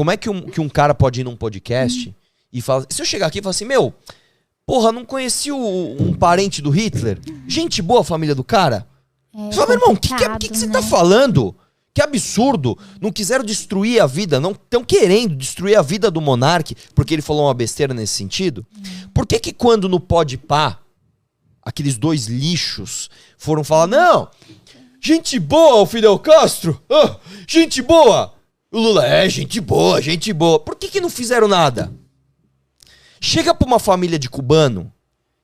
Como é que um cara pode ir num podcast e falar... Se eu chegar aqui e falar assim, meu, porra, não conheci um parente do Hitler? Gente boa a família do cara? Você fala, meu irmão, o que você tá falando? Que absurdo. Não quiseram destruir a vida, não estão querendo destruir a vida do monarca porque ele falou uma besteira nesse sentido? Por que quando no Podpah, aqueles dois lixos foram falar, não, gente boa o Fidel Castro, gente boa. O Lula, gente boa, gente boa. Por que não fizeram nada? Chega pra uma família de cubano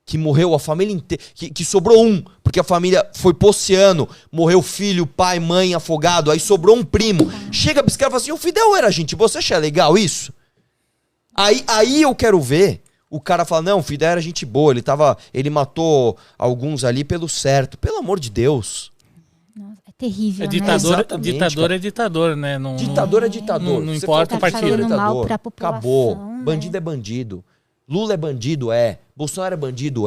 que morreu a família inteira, que sobrou um, porque a família foi pro oceano, morreu filho, pai, mãe, afogado, aí sobrou um primo. Chega pra esse cara e fala assim, o Fidel era gente boa, você acha legal isso? Aí eu quero ver o cara falar, não, o Fidel era gente boa, ele matou alguns ali pelo certo. Pelo amor de Deus. É terrível, ditador né? é ditador, né? Ditador é ditador. Não importa o partido. Acabou. Né? Bandido é bandido. Lula é bandido, Bolsonaro é bandido,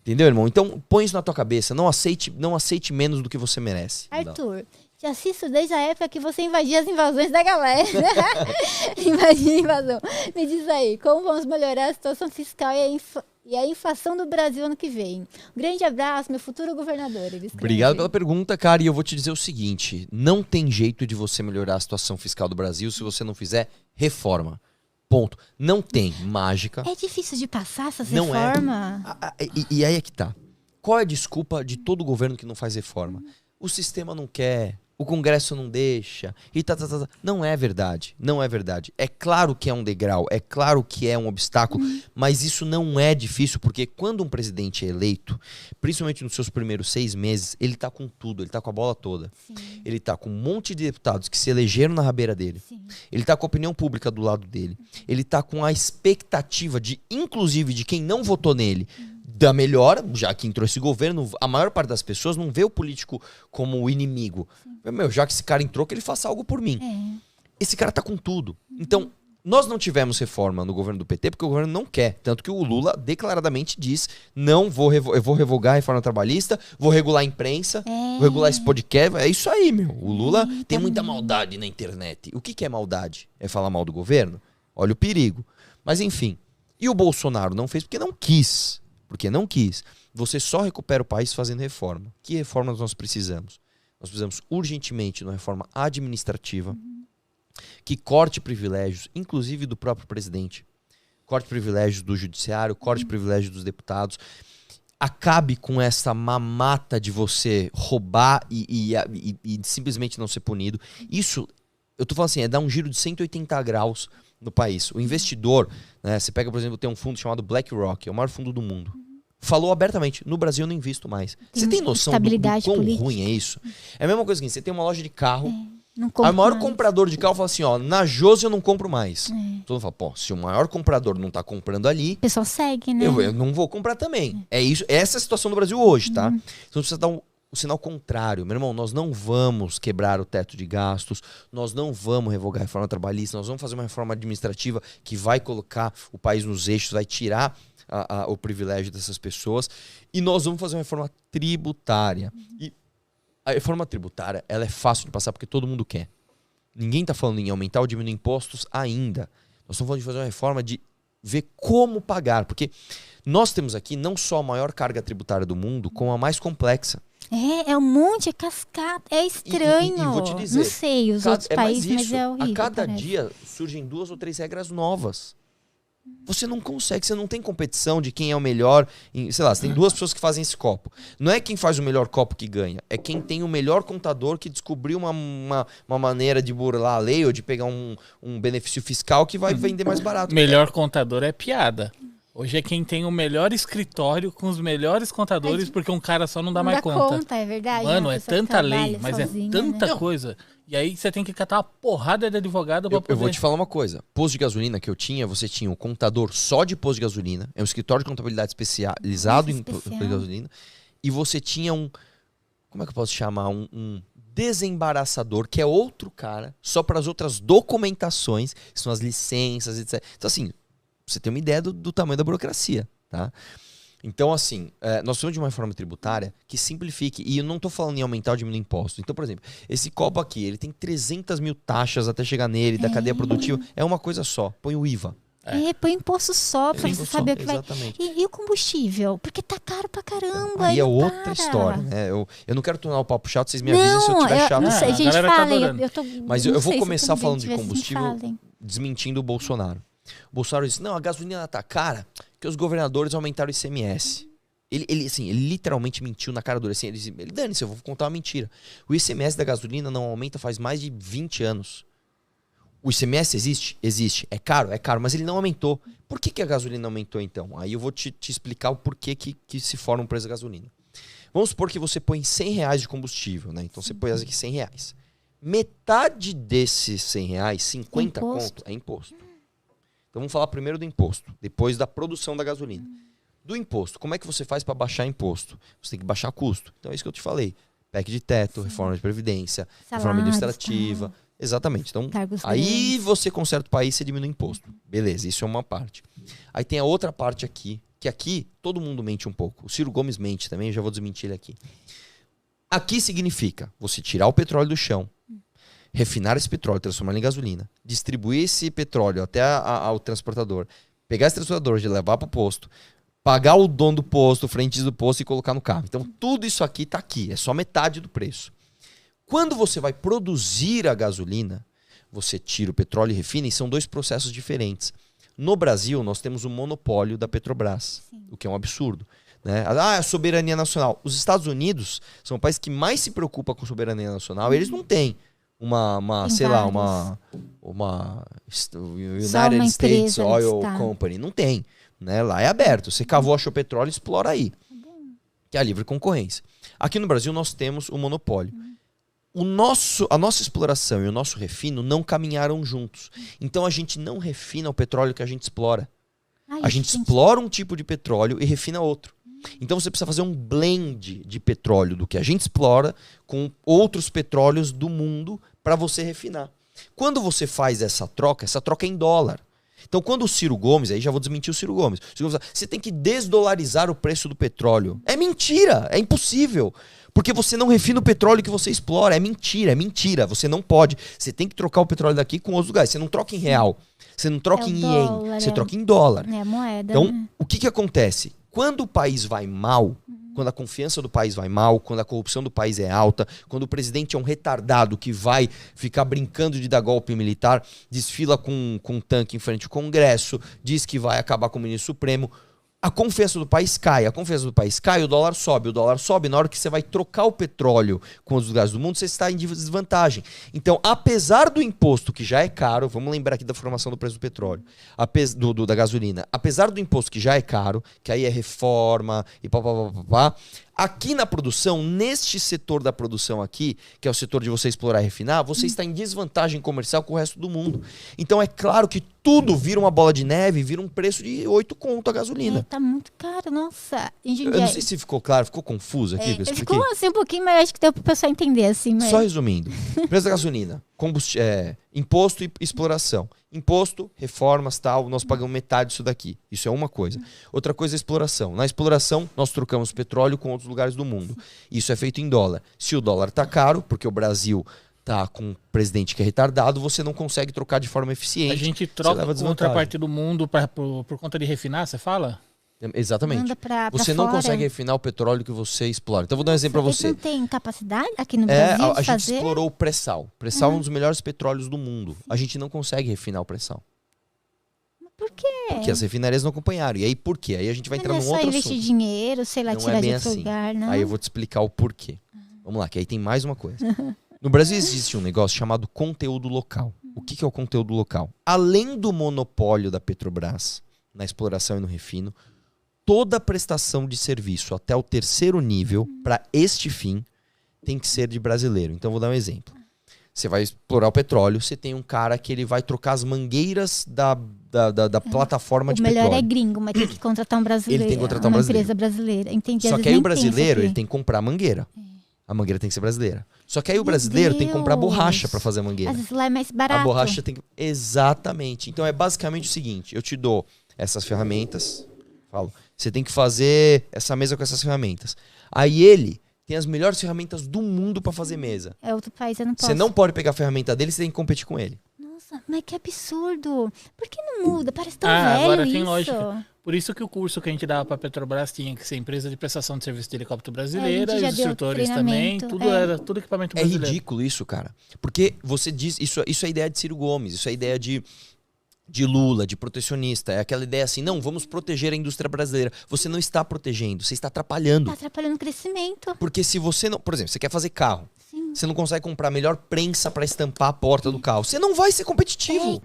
Entendeu, irmão? Então põe isso na tua cabeça. Não aceite menos do que você merece. Arthur, te assisto desde a época que você invadia as invasões da galera. Invadia a invasão. Me diz aí, como vamos melhorar a situação fiscal e a inflação do Brasil ano que vem? Um grande abraço, meu futuro governador. Obrigado pela pergunta, cara. E eu vou te dizer o seguinte, não tem jeito de você melhorar a situação fiscal do Brasil se você não fizer reforma. Ponto. Não tem mágica. É difícil de passar essas não reformas? E aí é que tá. Qual é a desculpa de todo governo que não faz reforma? O sistema não quer, o Congresso não deixa, e Não é verdade, não é verdade. É claro que é um degrau, é claro que é um obstáculo, mas isso não é difícil, porque quando um presidente é eleito, principalmente nos seus primeiros 6 meses, ele tá com tudo, ele tá com a bola toda. Sim. Ele tá com um monte de deputados que se elegeram na rabeira dele. Sim. Ele tá com a opinião pública do lado dele. Ele tá com a expectativa inclusive, de quem não votou nele, da melhora, já que entrou esse governo, a maior parte das pessoas não vê o político como o inimigo. Meu, já que esse cara entrou, que ele faça algo por mim. Esse cara tá com tudo. Então, nós não tivemos reforma no governo do PT porque o governo não quer. Tanto que o Lula declaradamente diz, eu vou revogar a reforma trabalhista, vou regular a imprensa, vou regular esse podcast. É isso aí, meu. O Lula tem muita maldade na internet. O que é maldade? É falar mal do governo? Olha o perigo. Mas enfim. E o Bolsonaro não fez porque não quis. Porque não quis. Você só recupera o país fazendo reforma. Que reformas nós precisamos? Nós precisamos urgentemente de uma reforma administrativa que corte privilégios, inclusive do próprio presidente. Corte privilégios do judiciário, corte privilégios dos deputados. Acabe com essa mamata de você roubar e simplesmente não ser punido. Isso, eu tô falando assim, é dar um giro de 180 graus no país. O investidor, né, você pega, por exemplo, tem um fundo chamado BlackRock, é o maior fundo do mundo. Falou abertamente, no Brasil eu não invisto mais. Você tem noção do quão ruim é isso? É a mesma coisa que você tem uma loja de carro, o maior comprador de carro fala assim, ó, na Josi eu não compro mais. Todo mundo fala, pô, se o maior comprador não tá comprando ali, o pessoal segue, né? Eu não vou comprar também. É isso, essa é a situação do Brasil hoje, tá? Então precisa dar o sinal contrário. Meu irmão, nós não vamos quebrar o teto de gastos, nós não vamos revogar a reforma trabalhista, nós vamos fazer uma reforma administrativa que vai colocar o país nos eixos, vai tirar o privilégio dessas pessoas, e nós vamos fazer uma reforma tributária. E a reforma tributária, ela é fácil de passar porque todo mundo quer. Ninguém está falando em aumentar ou diminuir impostos ainda. Nós estamos falando de fazer uma reforma de ver como pagar, porque nós temos aqui não só a maior carga tributária do mundo, como a mais complexa. É um monte, é cascata, é estranho. E vou te dizer, não sei os outros países, mas é horrível. A cada dia surgem 2 ou 3 regras novas. Você não consegue, você não tem competição de quem é o melhor. Sei lá, você tem 2 pessoas que fazem esse copo. Não é quem faz o melhor copo que ganha, é quem tem o melhor contador que descobriu uma maneira de burlar a lei ou de pegar um benefício fiscal que vai vender mais barato. Melhor contador é piada. Hoje é quem tem o melhor escritório com os melhores contadores, porque um cara só não dá mais conta. É verdade. Mano, é tanta lei, mas sozinha, é tanta coisa. E aí você tem que catar uma porrada de advogado pra poder... Eu vou te falar uma coisa. Posto de gasolina que eu tinha, você tinha um contador só de posto de gasolina, é um escritório de contabilidade especializado em posto de gasolina, e você tinha como é que eu posso chamar? Um desembaraçador, que é outro cara, só para as outras documentações, que são as licenças, etc. Então assim, você tem uma ideia do tamanho da burocracia, tá? Então, assim, nós precisamos de uma reforma tributária que simplifique. E eu não estou falando em aumentar ou diminuir imposto. Então, por exemplo, esse copo aqui, ele tem 300 mil taxas até chegar nele, da cadeia produtiva. É uma coisa só. Põe o IVA. Põe imposto só pra você saber o que exatamente. vai... E o combustível? Porque tá caro pra caramba. Aí é outra história, né? Eu não quero tornar o papo chato, vocês me avisem se eu tiver chato. Não sei, gente, falem. Mas eu vou começar falando de combustível, desmentindo o Bolsonaro. O Bolsonaro disse, não, a gasolina tá cara porque os governadores aumentaram o ICMS. Ele literalmente mentiu na cara dura. Assim, ele dane-se, eu vou contar uma mentira. O ICMS da gasolina não aumenta faz mais de 20 anos. O ICMS existe? Existe. É caro, mas ele não aumentou. Por que a gasolina aumentou então? Aí eu vou te explicar o porquê que se forma um preço da gasolina. Vamos supor que você põe R$100 de combustível, né? Então você põe aqui R$100. Metade desses R$100, 50 conto, é imposto. Então vamos falar primeiro do imposto, depois da produção da gasolina. Do imposto, como é que você faz para baixar imposto? Você tem que baixar custo. Então é isso que eu te falei. PEC de teto, reforma de previdência, reforma administrativa... Exatamente. Então, aí você conserta o país, você diminui o imposto. Beleza, isso é uma parte. Aí tem a outra parte aqui, que aqui todo mundo mente um pouco. O Ciro Gomes mente também, eu já vou desmentir ele aqui. Aqui significa você tirar o petróleo do chão, refinar esse petróleo, transformar ele em gasolina, distribuir esse petróleo até ao transportador, pegar esse transportador e levar para o posto, pagar o dono do posto, o frentista do posto e colocar no carro. Então, tudo isso aqui está aqui, é só metade do preço. Quando você vai produzir a gasolina, você tira o petróleo e refina, e são dois processos diferentes. No Brasil, nós temos o monopólio da Petrobras, o que é um absurdo. Né? A soberania nacional. Os Estados Unidos são o país que mais se preocupa com soberania nacional. Eles não têm uma United States Oil Company. Não tem. Né? Lá é aberto. Você cavou, achou petróleo, explora aí. Que é a livre concorrência. Aqui no Brasil, nós temos o monopólio. A nossa exploração e o nosso refino não caminharam juntos. Então a gente não refina o petróleo que a gente explora. A gente explora um tipo de petróleo e refina outro. Então você precisa fazer um blend de petróleo do que a gente explora com outros petróleos do mundo para você refinar. Quando você faz essa troca é em dólar. Então quando o Ciro Gomes, aí já vou desmentir o Ciro Gomes, você tem que desdolarizar o preço do petróleo. É mentira, é impossível. Porque você não refina o petróleo que você explora. É mentira. Você não pode. Você tem que trocar o petróleo daqui com outros lugares. Você não troca em real. Você não troca em ien. Você troca em dólar. É a moeda. Então, o que acontece? Quando o país vai mal, quando a confiança do país vai mal, quando a corrupção do país é alta, quando o presidente é um retardado que vai ficar brincando de dar golpe militar, desfila com um tanque em frente ao Congresso, diz que vai acabar com o ministro Supremo, a confiança do país cai. A confiança do país cai, o dólar sobe. O dólar sobe, na hora que você vai trocar o petróleo com os lugares do mundo, você está em desvantagem. Então, apesar do imposto, que já é caro, vamos lembrar aqui da formação do preço do petróleo, da gasolina, apesar do imposto que já é caro, que aí é reforma e pá, aqui na produção, neste setor da produção aqui, que é o setor de você explorar e refinar, você está em desvantagem comercial com o resto do mundo. Então é claro que tudo vira uma bola de neve, vira um preço de 8 conto a gasolina. Tá muito caro, nossa. Eu não sei se ficou claro, ficou confuso aqui. Ficou assim um pouquinho, mas acho que deu pro pessoal entender assim. Mas... Só resumindo, preço da gasolina, imposto e exploração. Imposto, reformas, tal, nós pagamos metade disso daqui. Isso é uma coisa. Outra coisa é a exploração. Na exploração, nós trocamos petróleo com outros lugares do mundo. Isso é feito em dólar. Se o dólar tá caro, porque o Brasil tá com um presidente que é retardado, você não consegue trocar de forma eficiente. A gente troca com outra parte do mundo por conta de refinar, você fala? Exatamente. Você não consegue refinar o petróleo que você explora. Então, vou dar um exemplo para você. Não tem capacidade aqui no Brasil a gente explorou o pré-sal. Pré-sal é um dos melhores petróleos do mundo. A gente não consegue refinar o pré-sal. Por quê? Porque as refinarias não acompanharam. E aí, por quê? Aí a gente vai entrar num outro assunto. Não é só investir dinheiro, sei lá, tirar de outro lugar, não? Aí eu vou te explicar o porquê. Vamos lá, que aí tem mais uma coisa. No Brasil existe um negócio chamado conteúdo local. O que é o conteúdo local? Além do monopólio da Petrobras na exploração e no refino, toda prestação de serviço até o 3º nível, para este fim, tem que ser de brasileiro. Então, vou dar um exemplo. Você vai explorar o petróleo, você tem um cara que ele vai trocar as mangueiras da plataforma de petróleo. O melhor é gringo, mas tem que contratar um brasileiro. Ele tem que contratar uma empresa brasileira. Entendi. Só que aí o brasileiro ele tem que comprar a mangueira. A mangueira tem que ser brasileira. Só que aí o brasileiro tem que comprar borracha para fazer a mangueira. Às vezes lá é mais barato. A borracha tem que... Exatamente. Então, é basicamente o seguinte. Eu te dou essas ferramentas, falo... Você tem que fazer essa mesa com essas ferramentas. Aí ele tem as melhores ferramentas do mundo pra fazer mesa. É outro país, eu não posso. Você não pode pegar a ferramenta dele, você tem que competir com ele. Nossa, mas que absurdo. Por que não muda? Parece tão velho agora tem isso. lógica. Por isso que o curso que a gente dava pra Petrobras tinha que ser empresa de prestação de serviço de helicóptero brasileira, a gente já os deu instrutores também, treinamento, tudo era tudo equipamento É brasileiro. ridículo isso, cara. Porque você diz, isso é ideia de Ciro Gomes, isso é ideia de Lula, de protecionista. É aquela ideia assim, não, vamos proteger a indústria brasileira. Você não está protegendo, você está atrapalhando. Tá atrapalhando o crescimento. Porque se você não... Por exemplo, você quer fazer carro. Sim. Você não consegue comprar a melhor prensa para estampar a porta do carro. Você não vai ser competitivo.